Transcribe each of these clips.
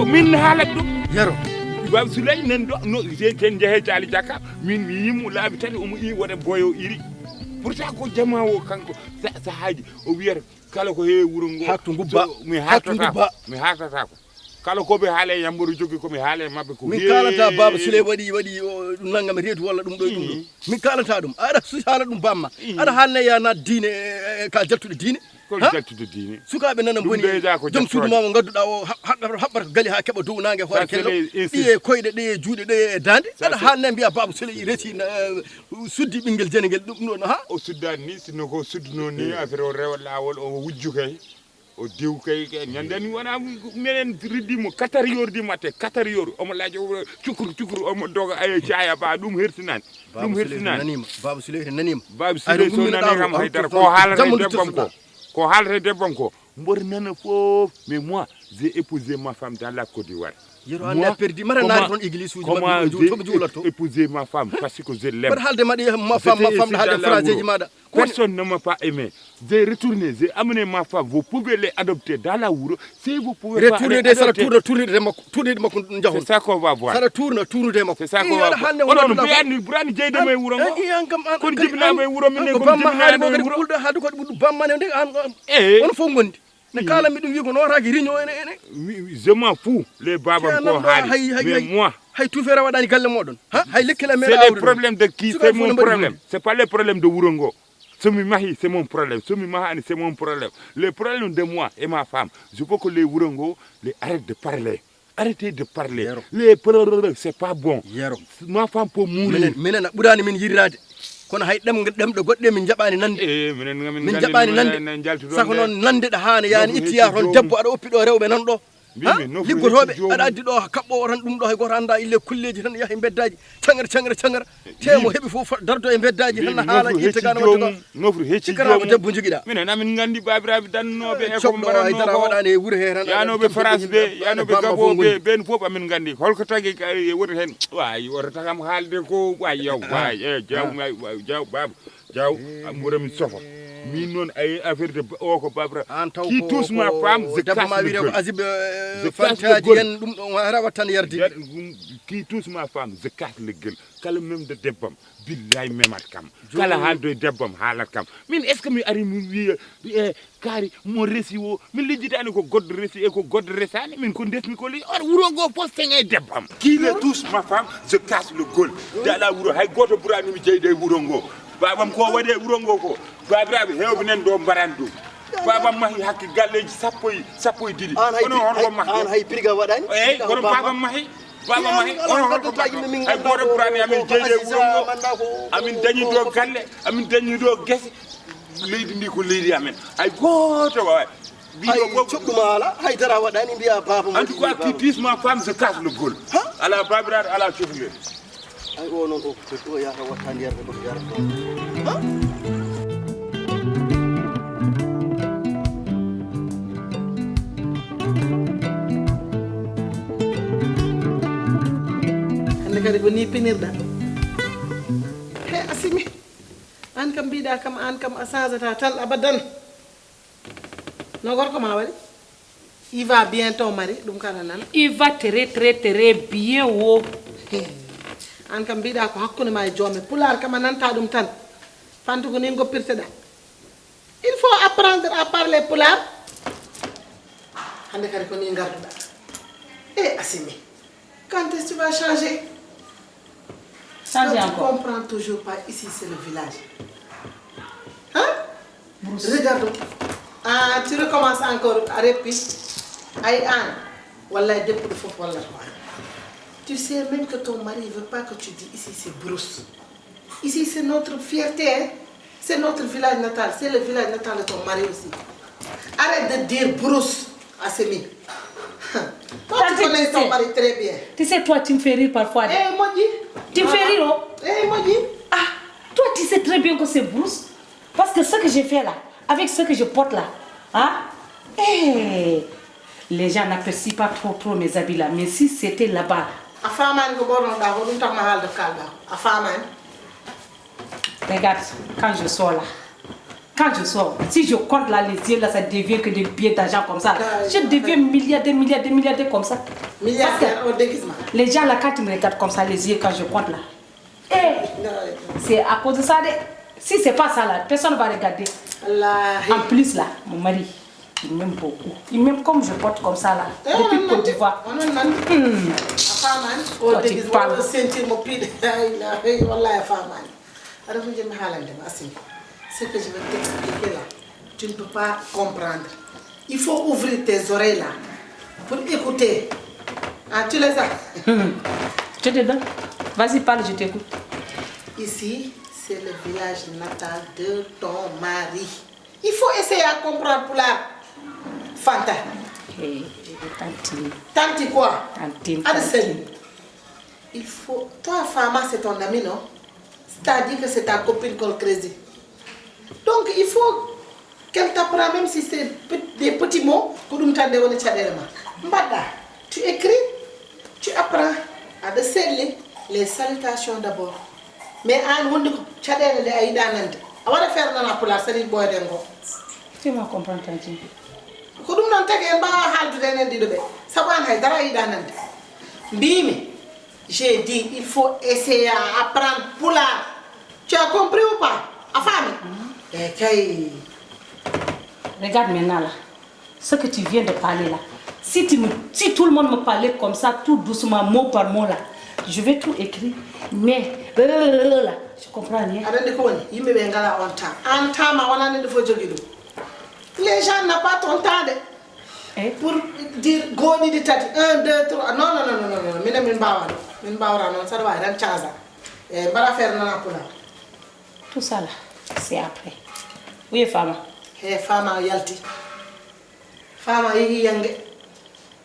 min haalat ɗum yaro Baba Souleye nan ɗo no ten jeehe caali jakka min mi yimo laabi tati omo i waɗa boyo iri pourtant ko jama o kanko sahaji o wiyata kala ko heewi wuro ngo hattu gubba mi hartata ko kala ko ɓe haale yamboru jogui komi haale mabɓe ko min kalanta Baba Souleye waɗi ɗum naggam reedu walla ɗum ɗo e ɗum ɗo min kalanta ɗum aɗa haala ɗum bamma aɗa haalne ya nat diine ka jaltuɗo diine ko jaltude diine sukaɓe nana boni joom suudu ma mo gadduɗa o haɓɓata ko gali ha keɓa dow nangue hoore kello ɗiye koyɗe ɗiye juuɗe ɗiye e dande aɗa haalne mbiya Baba Souleye resi suddi ɓinguel jene guel ɗum ɗon ha o suddani ni sinno ko sudduno ni affaire o rewa lawol o wujju kay o diw kay ñandani wona minen riddimo 4 heures du matin 4 heures omo laajo cukru omo doga ay caaya ba ɗum hertinani Baba Souleye nanima Baba Souleye so nani kam haydara ko haalata debbam ko haalata debbam ko mbor nana fof mais moi j'ai épousé ma femme dans la Côte d'Ivoire. Moi, comment j'ai épousé ma femme parce que je l'aime. Personne ne m'a pas aimé. J'ai retourné, j'ai amené ma femme. Vous pouvez les adopter dans la Ouro. Si vous pouvez pas les adopter. C'est ça qu'on va voir. C'est ça qu'on va voir. On je m'en fous les babam ko haali mais moi hay tout fera wadani galle modon ha hay lekkela me c'est le problème de qui c'est mon problème c'est pas le problème de Wurongo somi mahi c'est mon problème somi mahani c'est mon problème le problème de moi et ma femme je veux que les Wurongo les arrêtent de parler arrêtez de parler les problèmes c'est pas bon ma femme peut mourir minen ɓurani min yirrade kono hay ɗemɗo goɗɗe min jaɓani nande min jaɓani nande sako noon nande ɗo hane yani ittiya toon debbo aɗa oppi ɗo rewɓe nan ɗo liggotoɓe aɗa addi ɗo kaɓɓo o tan ɗum ɗo hay goto anda ille kulleji tan yaaha e beddaji cagara temo heeɓi fof dardo e beddaji tan haala ittagano wadde nofru hecci ko debbo joguiɗa minen amin gandi babiraɓe dannoɓe e ko mbaɗanno waɗani e wuuro he tan yanoɓe France ɓe yanoɓe Gabon ɓe ɓen fof amin gandi holko tagui woni hen wayi oto tagam haalde ko wayi yaw wayi jaw baba jaw mboɗomi sofa min noon ay affaire de o ko babra qui touche ma femme je casse le gueule Azib fantaji yen ɗum ɗon rawat tan yardi qui touche ma femme je casse le gueule kala même de debbam billahi memat kam kala haaldo e debbam haalat kam min est ce que mi ari mi wiya kaari mo resi o min lijjitani ko goddo resi e ko goddo resani min ko desmi ko li or wuro ngo fof teŋe debbam qui le touche ma femme je casse le gueule dala wuro hay goto ɓurani mi jeyde wuro ngo babam ko waɗe wuro ngo ko babiraɓe hewɓe nan ɗo mbaran ɗum babam mahi hakke galleji sappo e ɗiɗi kono honko mahi an hay priga waɗani eyyi kono babam mahi ono honko hay goto ɓurani amin jeyde wuro ngo amin dañi ɗo galle amin dañi ɗo guese leydi ndi ko leydi amen hay goto wawa biɗo coɓɗuma ala haydara waɗani mbiya baba en tout cas qui touche ma femme je casse le gueule ala babiraɗo ala cohlir ay o noon o yahata wattani yarde koto yarata hande kadi ko ni pinirɗa he asimi an kam mbiɗa kam an kam a changeta tan abadan no gorko ma waɗi il va bien ton mari ɗum kala nan il va très bien wo an kam mbiɗa ko hakkude ma e joome pular kam a nanta ɗum tan fantu ko ni goppirteɗa il faut apprendre à parler pular hande kadi ko ni garduɗa Assimi quand est-ce que tu vas changer? Changer encore. Tu comprends toujours pas, ici c'est le village. Hein? Regarde. Ah, tu recommences encore à répéter. Aïe, Anne. Wallah, depuis le faux, wallah. Tu sais même que ton mari ne veut pas que tu dis ici c'est Brousse. Ici c'est notre fierté, hein? C'est notre village natal, c'est le village natal de ton mari aussi. Arrête de dire Brousse à Semi. Toi tu connais ton mari très bien. Tu sais, toi tu me fais rire parfois. Eh Maudit. Tu me fais rire, non? Eh Maudit. Ah, toi tu sais très bien que c'est Brousse. Parce que ce que j'ai fait là, avec ce que je porte là, hein? Eh, les gens n'apprécient pas trop mes habits là. Mais si c'était là-bas. Regarde, quand je sors là, si je compte là les yeux là, ça devient que des billets d'argent comme ça. Je deviens milliardaire comme ça. Milliardaire au déguisement. Les gens là, quand ils me regardent comme ça, les yeux, quand je compte là, c'est à cause de ça. Si c'est pas ça là, personne ne va regarder. En plus là, mon mari, il m'aime beaucoup. Il m'aime comme je porte comme ça là, depuis Côte d'Ivoire. Ce que je vais t'expliquer là, tu ne peux pas comprendre. Il faut ouvrir tes oreilles là pour écouter. Ah, tu les as? Je te donne. Vas-y, parle, je t'écoute. Ici, c'est le village natal de ton mari. Il faut essayer à comprendre pour la Fanta. Tantine. Tanti quoi? Tantine. Il faut... Toi, Fama, c'est ton ami, non? C'est-à-dire que c'est ta copine Colcrézy. Donc, il faut qu'elle t'apprenne, même si c'est des petits mots, tu écris, tu apprends à déceler les salutations d'abord. Mais tu vas faire dans la poule, c'est une bonne dengo. Tu vas comprendre, Tantine. J'ai dit, il faut essayer à apprendre Poulard. Tu as compris ou pas? Regarde maintenant là, ce que tu viens de parler là. Si tout le monde me parlait comme ça, tout doucement, mot par mot là, je vais tout écrire. Mais là, je comprends rien. Les gens n'ont pas ton temps pour dire Goni de Tati 1, 2, 3. Non. Tout ça là, c'est après. Oui, Fama. Fama Yalti. Fama yi yange.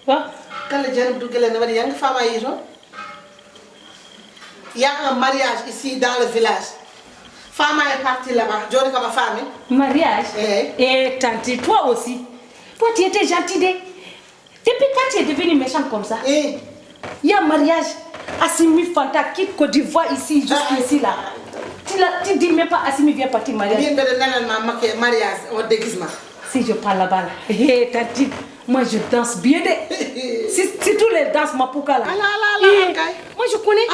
Quoi? Quand les gens doublent les yange, Fama yi non? Il y a un mariage ici dans le village. Fama est partie là-bas. Johnny comme famille. Mariage? Et tante, toi aussi. Toi, tu étais gentille. Depuis quand tu es devenue méchante comme ça? Il y a un mariage. Assimi Fanta quitte Côte d'Ivoire ici, jusqu'ici là. Tu dis même pas Assimi vient partir mariage. Mariage au déguisement. Si je parle là-bas, tante, moi je danse bien. Si tous les danses Mapuka là. Moi je connais.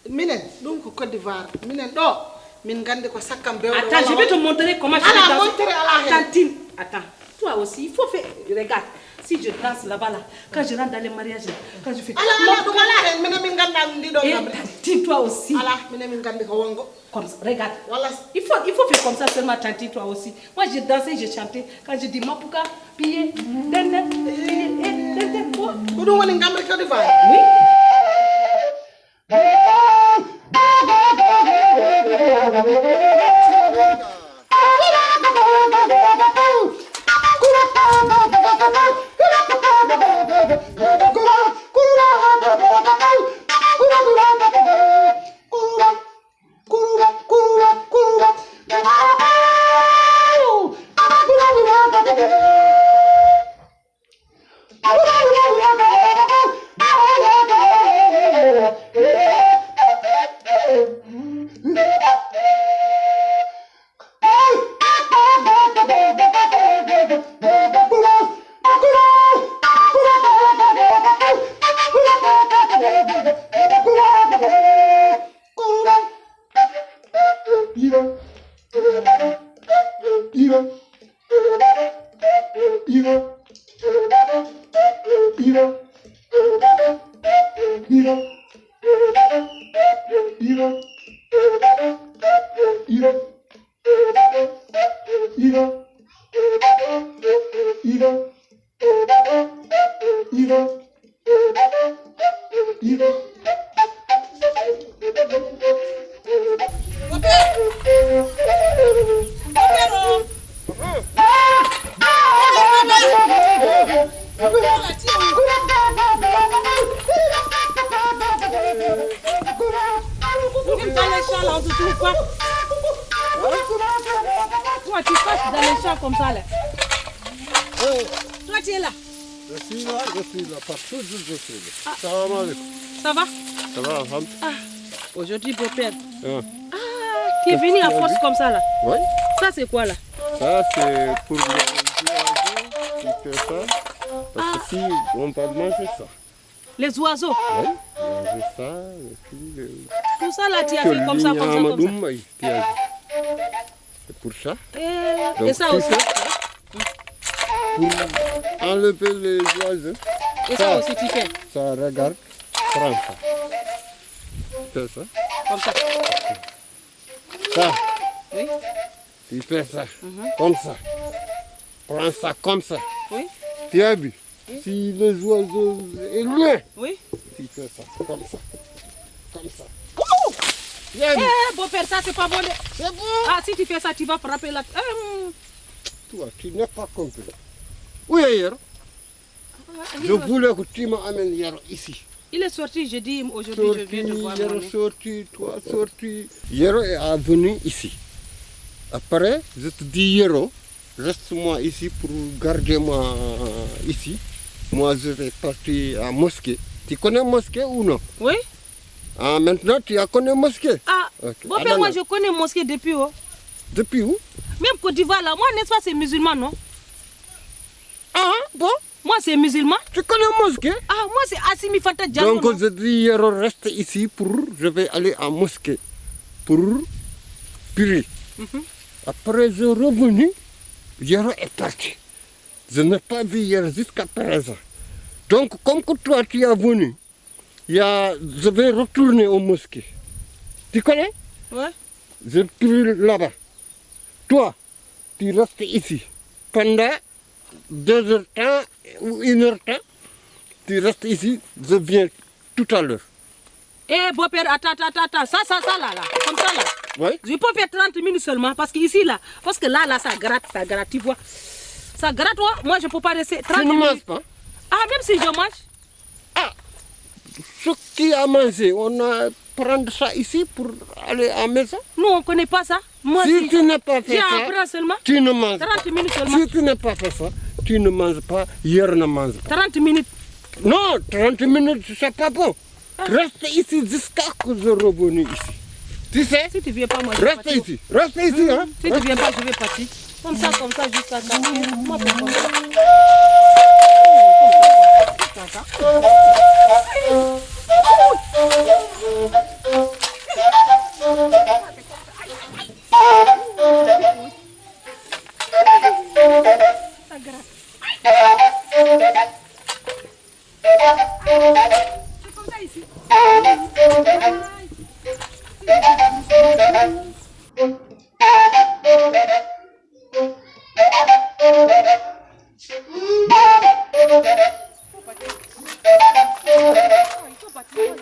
Minen, donc Côte d'Ivoire. Minen, non. Attends, je vais te montrer comment je danse. Tantine, attends. Toi aussi, il faut faire. Regarde, si je danse là-bas, là, quand je rentre dans les mariages, là, quand je fais. Tantine, toi aussi. Comme ça, regarde. Il faut faire comme ça seulement, Tantine, toi aussi. Moi, je dansais, je chantais. Quand je dis Mapuka, pillé, oui. Toi, tu passes dans les champs comme ça là. Toi, tu es là. Je suis là, partout je suis là. Salam alaikum. Ça va? Ça va, alhamdoulilah. Ah, aujourd'hui, beau-père. Ah. Tu es venu à force comme ça là. Oui, Ça, c'est quoi là? ça c'est pour les oiseaux qui fait ça. Parce que si on va manger ça. Les oiseaux. Oui, manger ça, et puis Tout ça là, tu as fait comme ça, comme ça. C'est pour ça. Et Donc, ça tout aussi. Pour enlever les oiseaux, Et ça aussi, tu fais. ça regarde, prends ça. C'est ça. Comme ça. Ça, Oui. tu fais ça, comme ça. Prends ça comme ça. Oui. Tu as vu? Si les oiseaux est loin, Oui. tu fais ça, comme ça. Comme ça. Eh, beau-père, ça, c'est pas bon. C'est bon. Ah, si tu fais ça, tu vas frapper la... Toi, tu n'as pas compris. Où est Yero? Je voulais que tu m'amènes Yero ici. Il est sorti, je dis, aujourd'hui, je viens de voir Yero mon nez. sorti, toi sorti. Yero est venu ici. Après, je te dis Yero, reste-moi ici pour garder moi ici. Moi, je vais partir à mosquée. Tu connais mosquée ou non? Oui. Ah, maintenant, tu as connu mosquée? Ah, Ok. beau-père, moi, je connais mosquée depuis, oh. Depuis où? Même Côte d'Ivoire, là, moi, n'est-ce pas, c'est musulman, non? Ah, bon? Moi, c'est musulman. Tu connais mosquée? Ah, moi, c'est Assimi Fata Diallo. Donc, je dis Yero, reste ici pour... Je vais aller à mosquée pour prier. Après, je revenu, Yero est parti. Je n'ai pas vu Yero jusqu'à présent. Donc, comme que toi, tu es venu, je vais retourner au mosquée. Tu connais? Ouais. Je prie là-bas. Toi, tu restes ici. Pendant 2 heures de temps ou 1 heure de temps, tu restes ici, je viens tout à l'heure. Eh, beau-père, attends, ça, là, comme ça, là. Oui? Je peux faire 30 minutes seulement, parce que ici, là, parce que là, ça gratte, tu vois. Ça gratte, moi, je ne peux pas rester 30 Tu ne minutes. manges pas? Ah, même si je mange. Ah, ce qui a mangé, on a prendre ça ici pour aller à la maison. Nous, on ne connaît pas ça. Moi, Si tu n'as pas fait j'apprends ça, seulement. tu ne manges 30 pas. minutes seulement. Si tu n'as pas fait ça, tu ne manges pas, hier ne mange pas. 30 minutes. Non, 30 minutes, c'est pas bon. Reste ici jusqu'à ce que je revienne ici. Tu sais? Si tu ne viens pas, moi, je vais Reste partir. ici, reste ici. Hein? Si tu ne viens pas, je vais partir. Comme ça, jusqu'à ça. Moi, pour moi. C'est comme ça ici. Il faut partir.